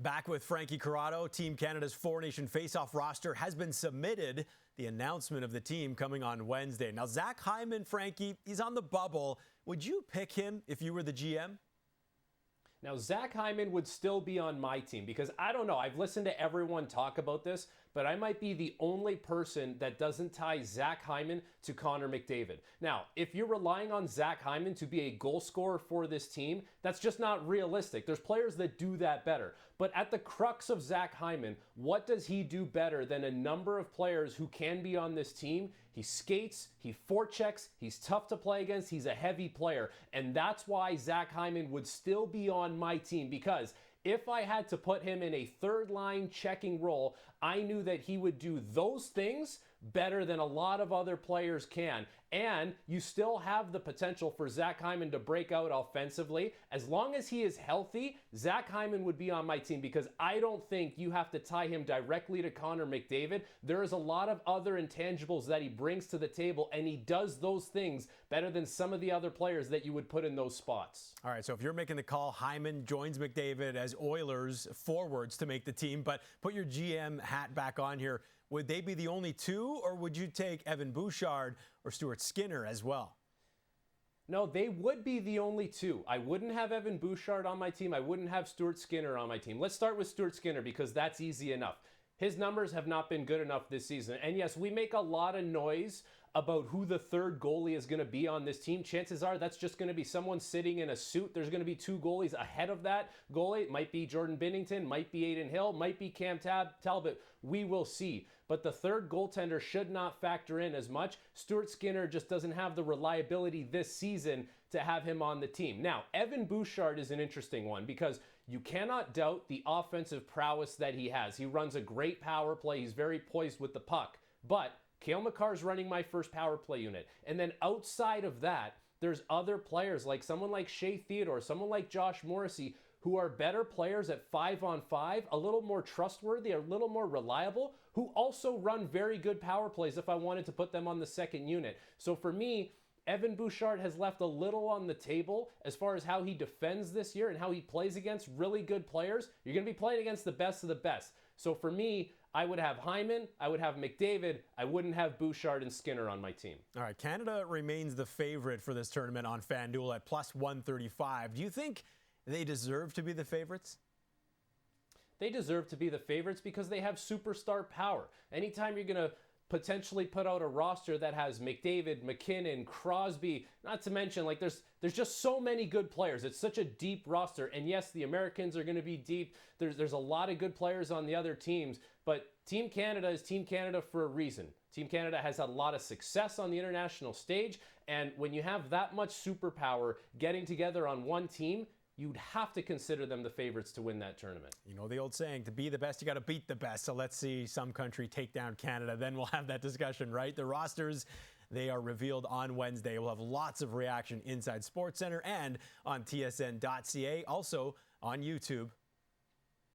Back with Frankie Corrado. Team Canada's four-nation face-off roster has been submitted. The announcement of the team coming on Wednesday. Now, Zach Hyman, Frankie, he's on the bubble. Would you pick him if you were the GM? Now, Zach Hyman would still be on my team because I don't know. I've listened to everyone talk about this, but I might be the only person that doesn't tie Zach Hyman to Connor McDavid. Now, if you're relying on Zach Hyman to be a goal scorer for this team, that's just not realistic. There's players that do that better. But at the crux of Zach Hyman, what does he do better than a number of players who can be on this team? He skates, he forechecks, he's tough to play against, he's a heavy player. And that's why Zach Hyman would still be on my team, because if I had to put him in a third line checking role, I knew that he would do those things better than a lot of other players can. And you still have the potential for Zach Hyman to break out offensively. As long as he is healthy, Zach Hyman would be on my team because I don't think you have to tie him directly to Connor McDavid. There is a lot of other intangibles that he brings to the table, and he does those things better than some of the other players that you would put in those spots. All right, so if you're making the call, Hyman joins McDavid as Oilers forwards to make the team, but put your GM hat back on here. Would they be the only two, or would you take Evan Bouchard or Stuart Skinner as well? No, they would be the only two. I wouldn't have Evan Bouchard on my team. I wouldn't have Stuart Skinner on my team. Let's start with Stuart Skinner because that's easy enough. His numbers have not been good enough this season. And yes, we make a lot of noise about who the third goalie is going to be on this team. Chances are that's just going to be someone sitting in a suit. There's going to be two goalies ahead of that goalie. It might be Jordan Binnington, might be Adin Hill, might be Cam Talbot. We will see. But the third goaltender should not factor in as much. Stuart Skinner just doesn't have the reliability this season to have him on the team. Now, Evan Bouchard is an interesting one because you cannot doubt the offensive prowess that he has. He runs a great power play. He's very poised with the puck. But Cale Makar's running my first power play unit. And then outside of that, there's other players like someone like Shea Theodore, someone like Josh Morrissey, who are better players at 5-on-5, a little more trustworthy, a little more reliable, who also run very good power plays if I wanted to put them on the second unit. So for me, Evan Bouchard has left a little on the table as far as how he defends this year and how he plays against really good players. You're going to be playing against the best of the best. So for me, I would have Hyman, I would have McDavid, I wouldn't have Bouchard and Skinner on my team. All right, Canada remains the favorite for this tournament on FanDuel at plus 135. Do you think they deserve to be the favorites? They deserve to be the favorites because they have superstar power. Anytime you're going to potentially put out a roster that has McDavid, McKinnon, Crosby, not to mention, like, there's just so many good players. It's such a deep roster. And yes, the Americans are going to be deep. There's a lot of good players on the other teams, but Team Canada is Team Canada for a reason. Team Canada has had a lot of success on the international stage, and when you have that much superpower getting together on one team, you'd have to consider them the favorites to win that tournament. You know the old saying, to be the best, you got to beat the best. So let's see some country take down Canada. Then we'll have that discussion, right? The rosters, they are revealed on Wednesday. We'll have lots of reaction inside SportsCenter and on tsn.ca, also on YouTube.